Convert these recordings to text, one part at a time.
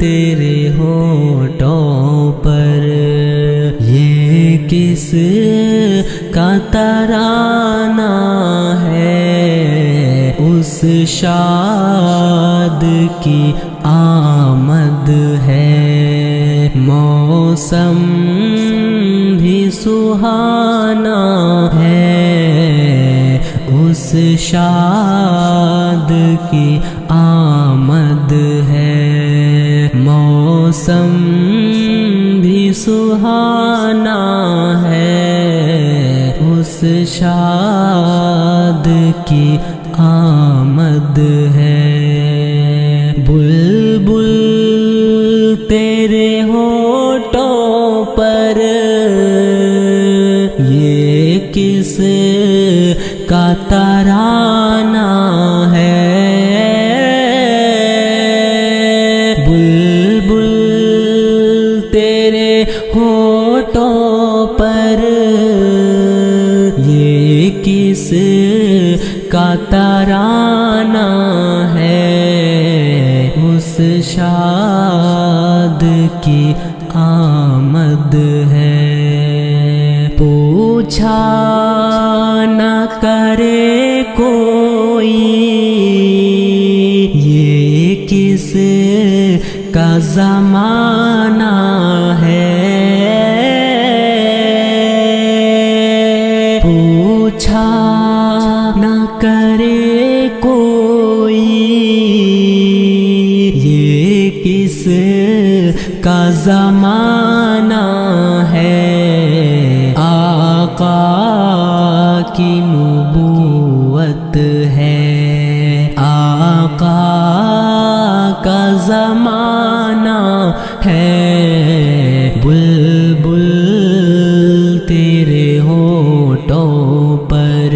تیرے ہونٹوں پر، یہ کس کا ترانہ ہے، اس شاد کی آمد ہے، موسم بھی سہانا ہے، اس شاد کی آمد ہے، موسم بھی سہانا ہے، اس شاد کی آمد ہے۔ بلبل تیرے ہونٹوں پر، یہ کس کا ترانہ ہے، بلبل تیرے ہونٹوں پر، یہ کس کا ترانہ ہے، اس شاد کی آمد ہے۔ پوچھا نہ کرے کوئی، یہ کس کا زمانہ ہے، پوچھا نہ کرے کوئی، یہ کس کا زمانہ ہے، آقا کی نبوت ہے، آقا کا زمانہ ہے، بلبل تیرے ہونٹوں پر،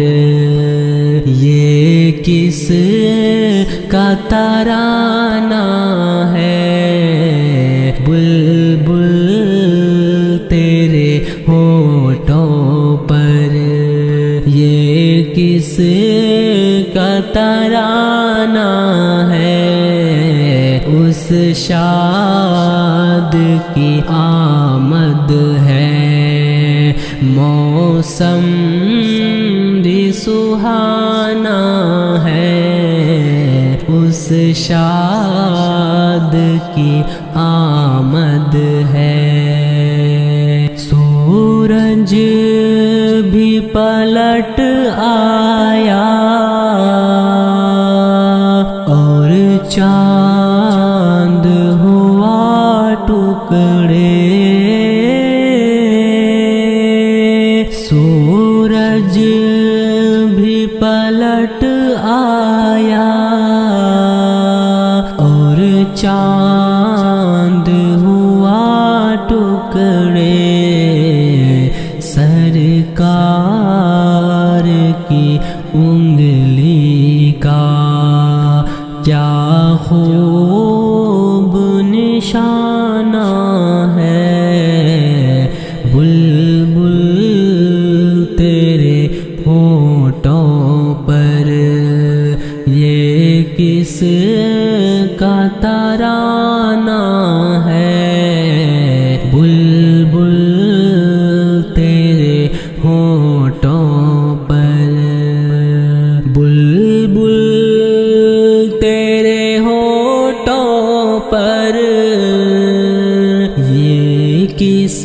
یہ کس کا ترانہ ہے، بلبل تیرے ہونٹوں پر، یہ کس کا ترانہ ہے، اس شاد کی آمد ہے، موسم بھی سہانا ہے، اس شاد کی آمد ہے۔ سورج بھی پلٹ آیا اور چاند ہوا ٹکڑے، سورج بھی پلٹ آیا اور چاند ہوا ٹکڑے، سرکار کی انگلی کا کیا خوب نشانہ ہے، بلبل تیرے ہونٹوں پر، یہ کس کا ترانہ ہے، بلبل تیرے ہونٹوں پر، بلبل تیرے ہونٹوں پر، یہ کس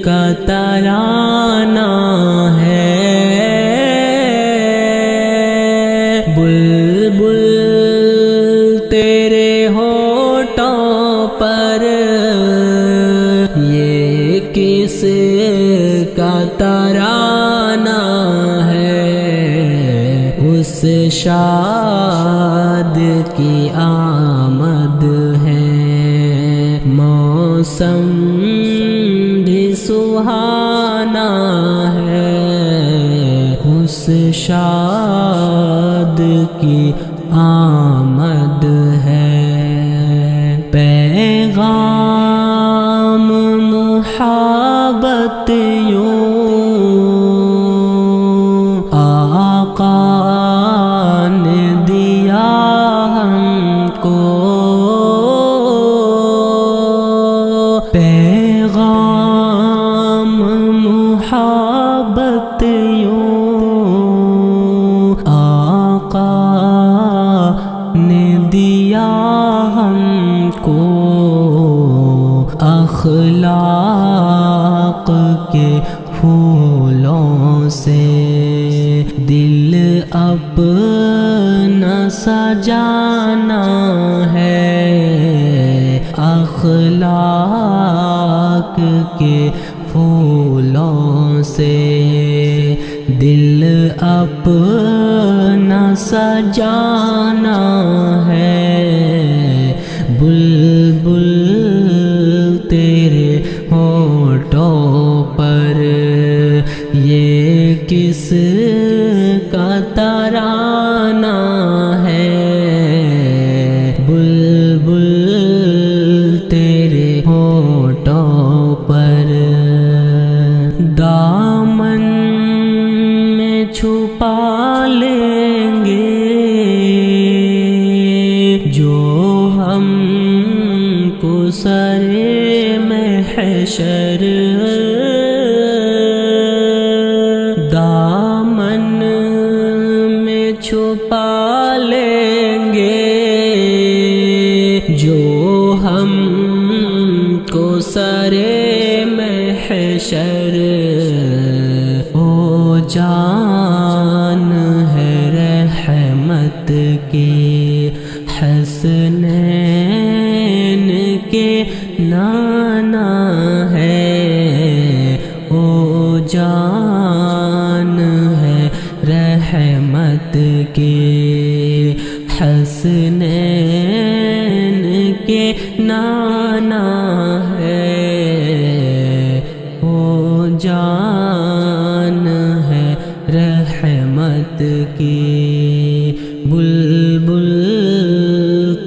کا ترانہ ہے، بلبل تیرے ہونٹوں پر، یہ کس کا ترانہ ہے، اس شاد کی آمد ہے، موسم بھی سہانا ہے، اس شاد کی آمد ہے۔ پیغام محبت یوں آقا نے دیا ہم کو، کو اخلاق کے پھولوں سے دل اپنا سجانا ہے، اخلاق کے پھولوں سے دل اپنا سجانا ہے، بلبل تیرے ہونٹوں پر یہ کس کا ترانہ ہے، بلبل تیرے ہونٹوں پر دامن میں چھپا لیں گے جو ہم کو سرے محشر، دامن میں چھپا لیں گے جو ہم کو سرے محشر، او جان ہے رحمت کی حسنین کے نانا ہے، او جان ہے رحمت کی حسنین کے نانا ہے، او جان ہے رحمت کی، بلبل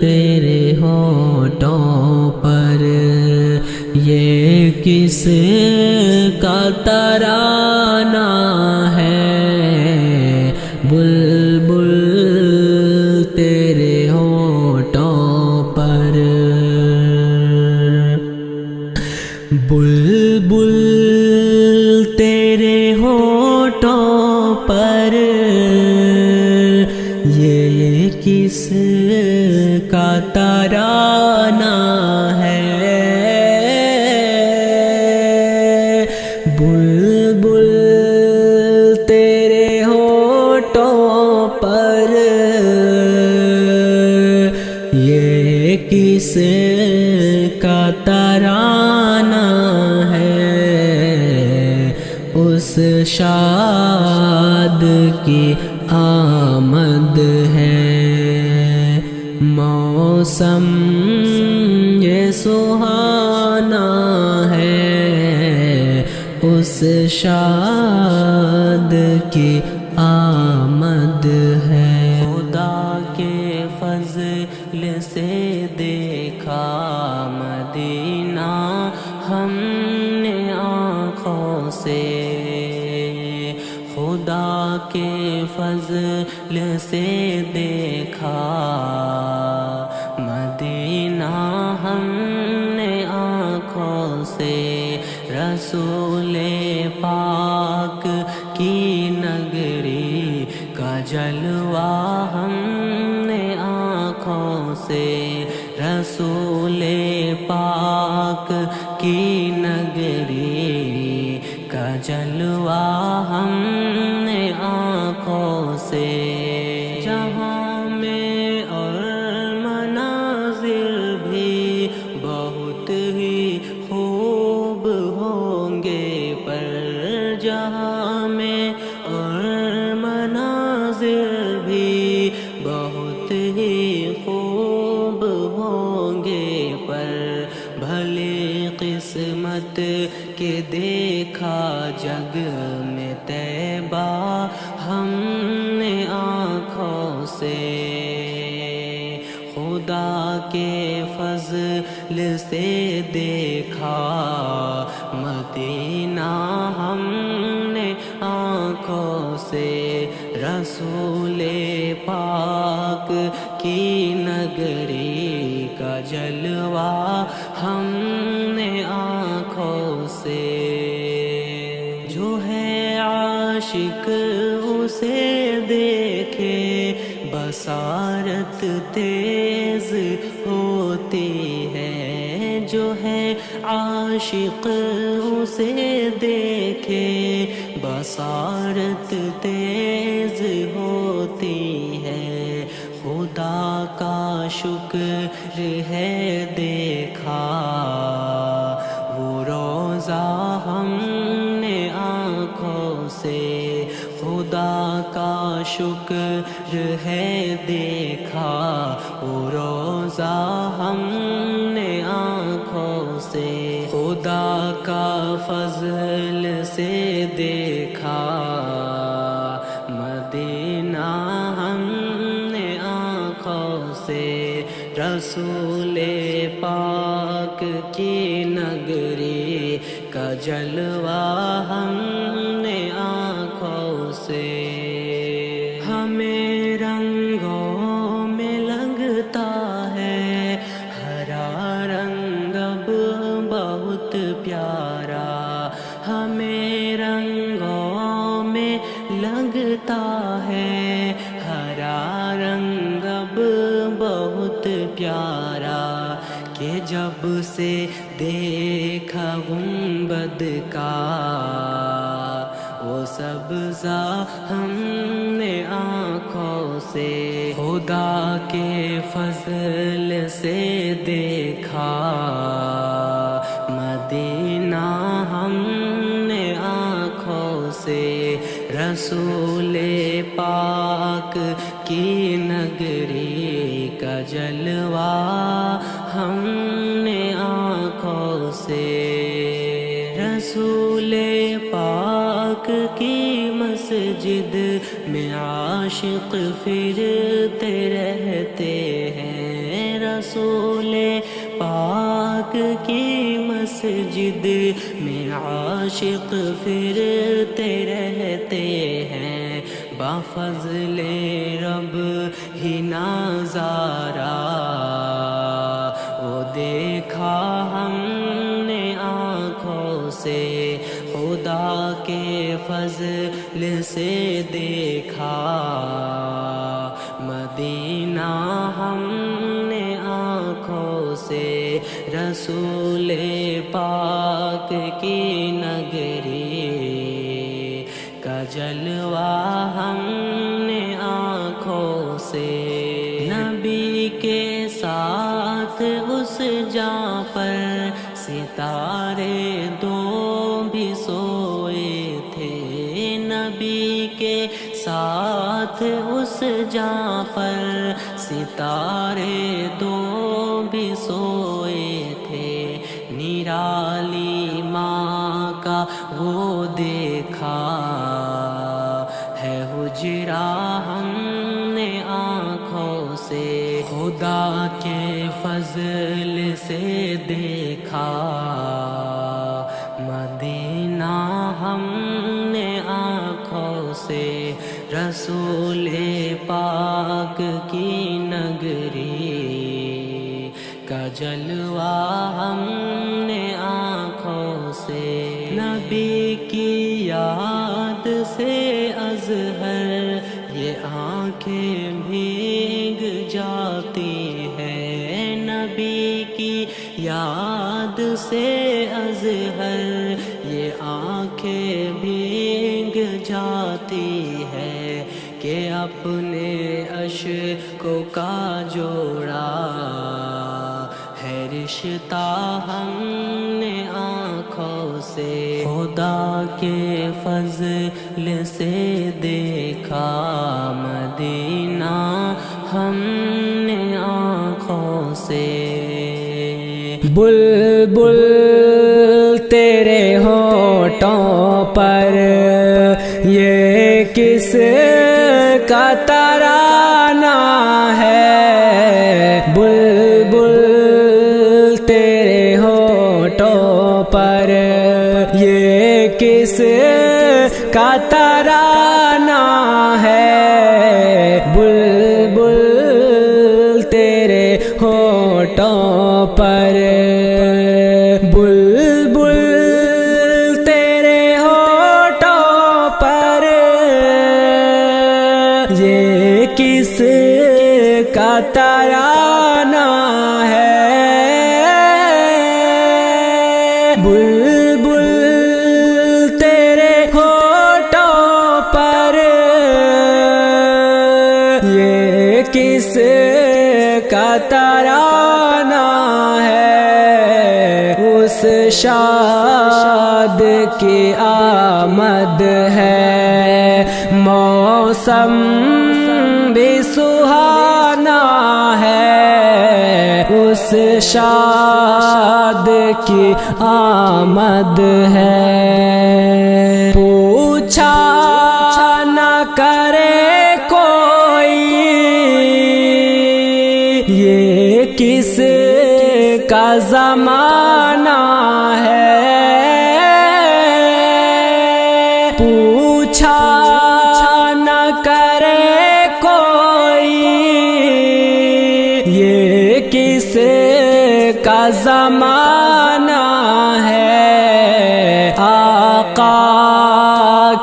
تیرے ہونٹوں پر یہ کس کا ترانہ ہے، بلبل تیرے ہونٹوں پر، بلبل تیرے ہونٹوں پر یہ کس کا ترانہ ہے، بلبل تیرے ہونٹوں پر یہ کس کا ترانہ ہے، اس شاد کی آمد ہے، موسم یہ سہانا ہے، اس شاد کی آمد ہے، خدا کے فضل سے دیکھا مدینہ ہم نے آنکھوں سے، خدا کے فضل سے دیکھا مدینہ ہم نے آنکھوں سے، رسول پاک کی نگری کا جلوہ ہم نے آنکھوں سے، رسول پاک کی نگری کا جلوہ ہم نے آنکھوں سے، جہاں میں اور مناظر بھی بہت ہی خوب ہوں گے، پر جہاں میں اور مناظر بھی بہت ہی خوب ہوں گے، پر بھلی قسمت کے دیکھا جگ میں طیبہ ہم نے آنکھوں سے، خدا کے فضل سے دیکھا مدینہ ہم نے آنکھوں سے، رسول پاک کی نگری کا جلوہ ہم نے آنکھوں سے، جو ہے عاشق اسے دیکھے بصارت تیز ہوتی جو ہے عاشق اسے دیکھے بصارت تیز ہوتی ہے، خدا کا شکر ہے دیکھا وہ روزہ ہم نے آنکھوں سے، خدا کا شکر ہے دیکھا وہ روزہ ہم نے آنکھوں سے، خدا کا فضل سے دیکھا مدینہ ہم نے آنکھوں سے، رسول پاک کی نگری کا جلوہ ہم نے آنکھوں سے، ہمیں رنگوں میں لگتا ہے ہرا رنگ اب بہت پیارا، ہمیں رنگوں میں لگتا ہے ہرا رنگ اب بہت پیارا، کہ جب سے دیکھا گنبد کا وہ سبزہ ہم نے آنکھوں سے، خدا کے فضل سے دیکھا مدینہ ہم نے آنکھوں سے، رسول پاک کی نگری کا جلوہ ہم نے آنکھوں سے، رسول پاک کی مسجد میں عاشق پھرتے رہتے ہیں، رسول پاک کی مسجد میں عاشق پھرتے رہتے ہیں، بفضل رب ہی نظارہ وہ دیکھا ہم نے آنکھوں سے، خدا کے فضل سے دیکھا مدینہ ہم نے آنکھوں سے، رسول پاک کی نگری کا جلوہ ہم نے آنکھوں سے، نبی کے ساتھ اس جاں پر ستارے دو بھی سوئے تھے، نبی کے ساتھ اس جاں پر ستارے دو بھی سوئے تھے، نرالی ماں کا وہ دیکھا ہے حجرہ ہم نے آنکھوں سے، خدا کے فضل سے دیکھا مدینہ ہم نے آنکھوں سے، رسول پاک کی نگری کا جلوہ ہم نے آنکھوں سے، نبی کی یاد سے ازہر یہ آنکھیں بھیگ جاتی ہے، نبی کی یاد سے ازہر یہ آنکھیں بھیگ جاتی ہے، کہ اپنے اشکوں کا جوڑا ہے رشتہ ہم نے آنکھوں سے، خدا کے فضل سے دیکھا مدینہ ہم نے آنکھوں سے، بلبل تیرے ہونٹوں پر یہ کس کا ترانہ ہے، بلبل تیرے ہونٹوں پر یہ کس کا ترانہ ہے، بلبل تیرے ہونٹوں پر، بلبل تیرے ہونٹوں پر یہ کس کا ترانہ ہے، شاد کی آمد ہے، موسم بھی سہانا ہے، اس شاد کی آمد ہے۔ پوچھا نہ کرے کوئی یہ کس کا زمانہ ہے، پوچھا نہ کرے کوئی یہ کس کا زمانہ ہے، آقا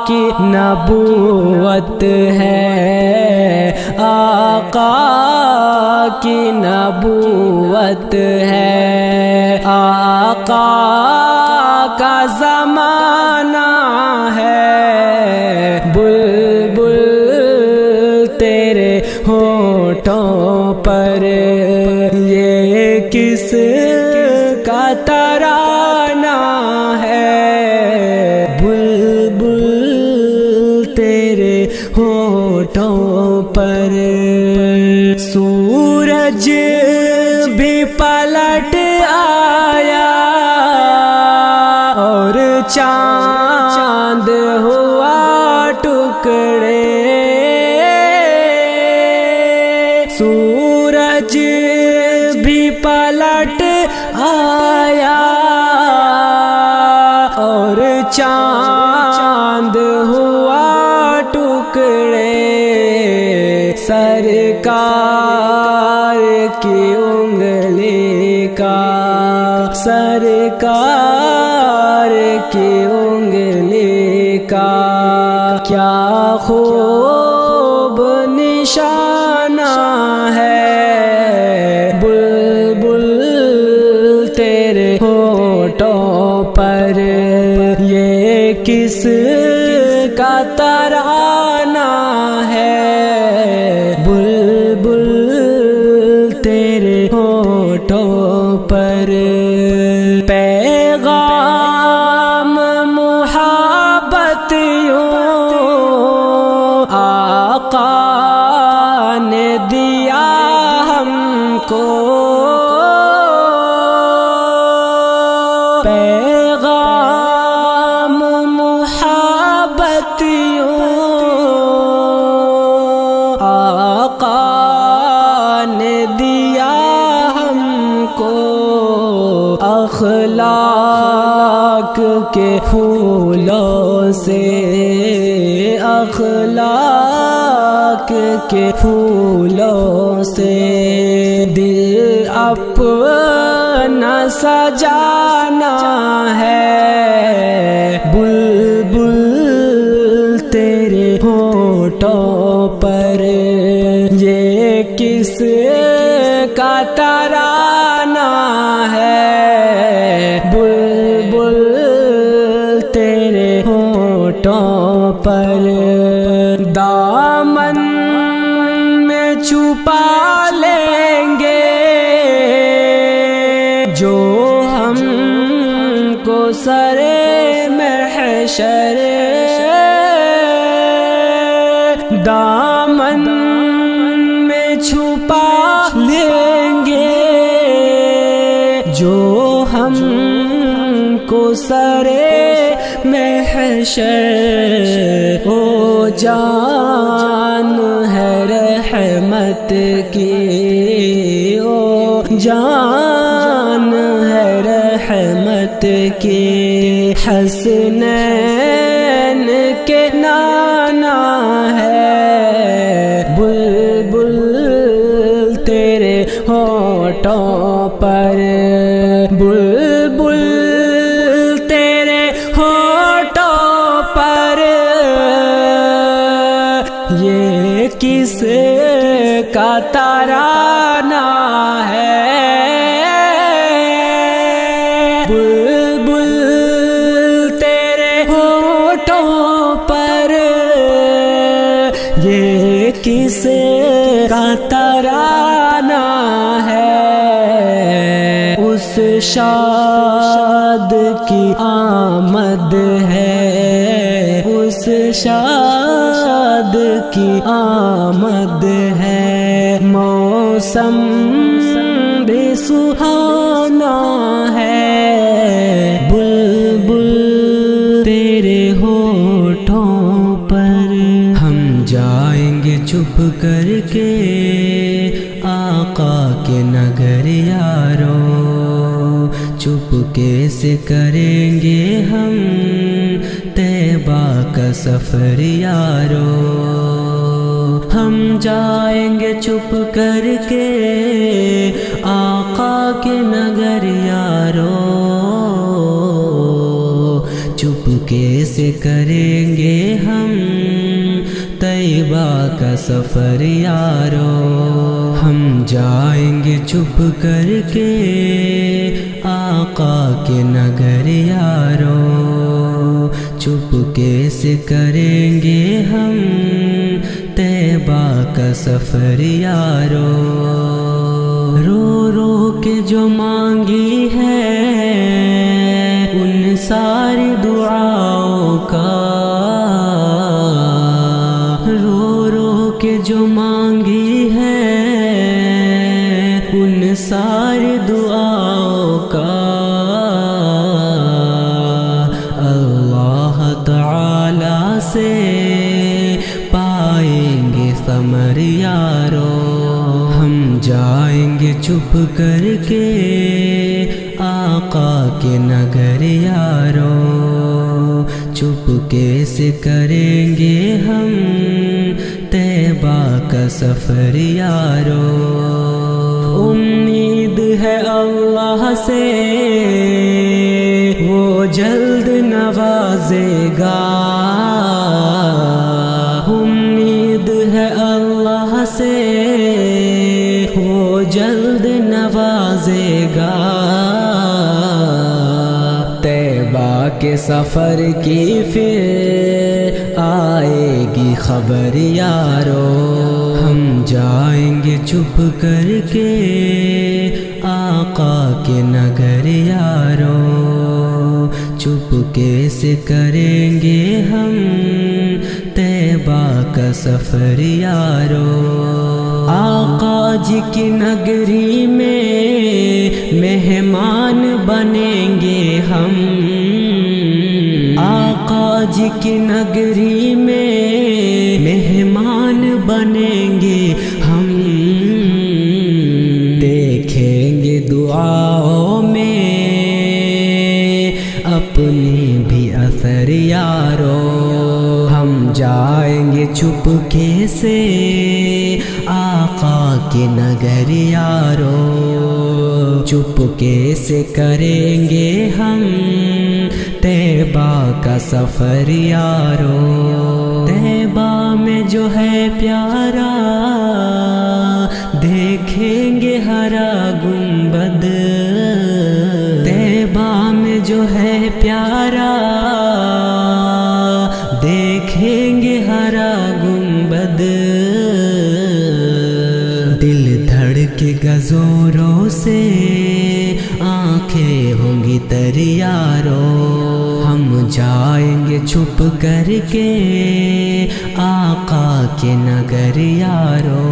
کی نبوت ہے، آقا کی نبوت ہے، آقا کا زمانہ ہے، بلبل تیرے ہونٹوں پر یہ کس کا ترانہ ہے، بلبل تیرے ہونٹوں پر۔ سورج بھی پلٹ آیا اور چاند ہوا ٹکڑے، سورج بھی پلٹ آیا اور چاند ہوا ٹکڑے، سرکار کی انگلی کا، سرکار کی انگلی کا کیا خوب نشانہ ہے، بلبل تیرے ہونٹوں پر یہ کس کا ترانہ ہے، بلبل تیرے ہونٹوں پر۔ پیغام محبت یوں آقا نے دیا ہم کو، پیغام محبت یوں آقا نے دیا ہم کو، اخلاق کے پھولوں سے، اخلاق کے پھولوں سے دل اپنا سجانا ہے، بلبل تیرے ہونٹوں پر یہ کس کا ترانہ ہے، بلبل تیرے ہونٹوں پر۔ دامن میں چھپا لیں گے جو ہم کو سرے محشر، دامن میں چھپا لیں گے جو ہم کو سرے محشر، او جان ہے رحمت کی، او جان ہے رحمت کی، حسنین کے نانا ہے، بلبل تیرے ہونٹوں پر، بلبل تیرے ہونٹوں پر یہ کس کا ترانہ ہے، بلبل تیرے ہونٹوں پر یہ کس کا ترانہ ہے، اس اس شاد کی آمد ہے، اس شاد کی آمد ہے، موسم بھی سہانا ہے، بلبل تیرے ہونٹوں پر۔ ہم جائیں گے چھپ کر کے آقا کے نگر یارو، چپکے سے کریں گے ہم طیبہ کا سفر یارو۔ ہم جائیں گے چھپ کر کے آقا کے نگر یارو، چپکے سے کریں گے ہم طیبہ کا سفر یارو۔ ہم جائیں گے چھپ کر کے آقا کے نگر یارو، چپکے سے کریں گے ہم طیبہ کا سفر یارو۔ رو رو کے جو مانگی ہے ان ساری دعاؤں کا، رو رو کے جو مانگی ہے ان ساری دعاؤں کا، اللہ تعالی سے پائیں گے ثمر یارو۔ ہم جائیں گے چھپ کر کے آقا کے نگر یارو، چپکے سے کریں گے ہم طیبہ کا سفر یارو۔ امید ہے اللہ سے وہ جلد نوازے گا، امید ہے اللہ سے وہ جلد نوازے گا، طیبہ کے سفر کی پھر آئے گی خبر یارو۔ ہم جائیں گے چھپ کر کے آقا کے نگر یارو، چپکے سے کریں گے ہم طیبہ کا سفر یارو۔ آقا جی کی نگری میں مہمان بنیں گے ہم، آقا جی کی نگری میں مہمان بنیں گے ہم، دیکھیں گے دعاؤں میں اپنی بھی اثر یارو۔ ہم جائیں گے چپکے سے آقا کے نگر یارو، چپکے سے کریں گے ہم طیبہ کا سفر یارو۔ طیبہ میں جو ہے پیارا دیکھیں گے ہرا گنبد، طیبہ میں جو ہے پیارا دیکھیں گے ہرا گنبد، دل دھڑکے گا زوروں سے آنکھیں ہوں گی تر یارو۔ ہم جائیں گے چھپ کر کے آقا کے نگر یارو،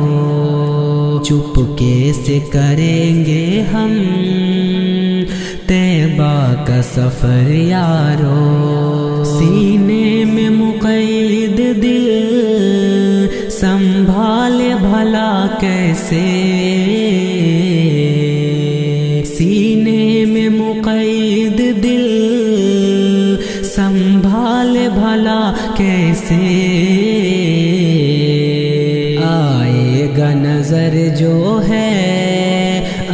چپکے سے کریں گے ہم طیبہ کا سفر یارو۔ سینے میں مقید دل سنبھالے بھلا کیسے، سینے میں مقید دل سنبھالے بھلا کیسے، آئے گا نظر جو ہے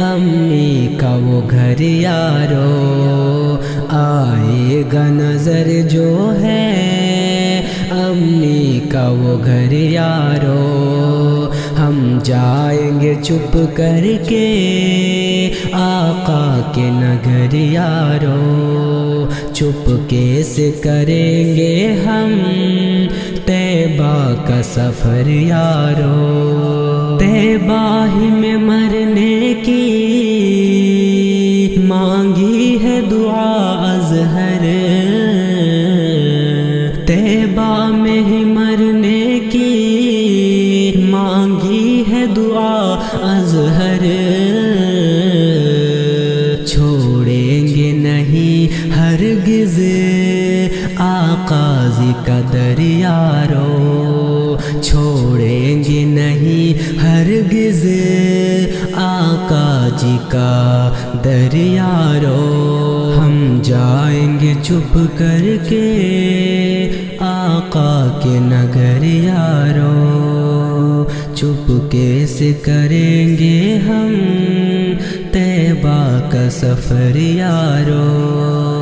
امی کا وہ گھر یارو، آئے گا نظر جو ہے امی کا وہ گھر یارو۔ ہم جائیں گے چھپ کر کے آقا کے نگر یارو، چپکے سے کریں گے ہم طیبہ طیبہ کا سفر یارو، طیبہ ہی میں مرنے کی مانگی ہے دعا ازہر، طیبہ میں ہی مرنے کی مانگی ہے دعا ازہر، چھوڑیں گے نہیں ہرگز آقا جی کا در یارو، چھوڑیں گے نہیں ہرگز آقا جی کا در یارو، ہم جائیں گے چھپ کر کے آقا کے نگر یارو، چھپ کیسے کریں گے ہم طیبہ کا سفر یارو۔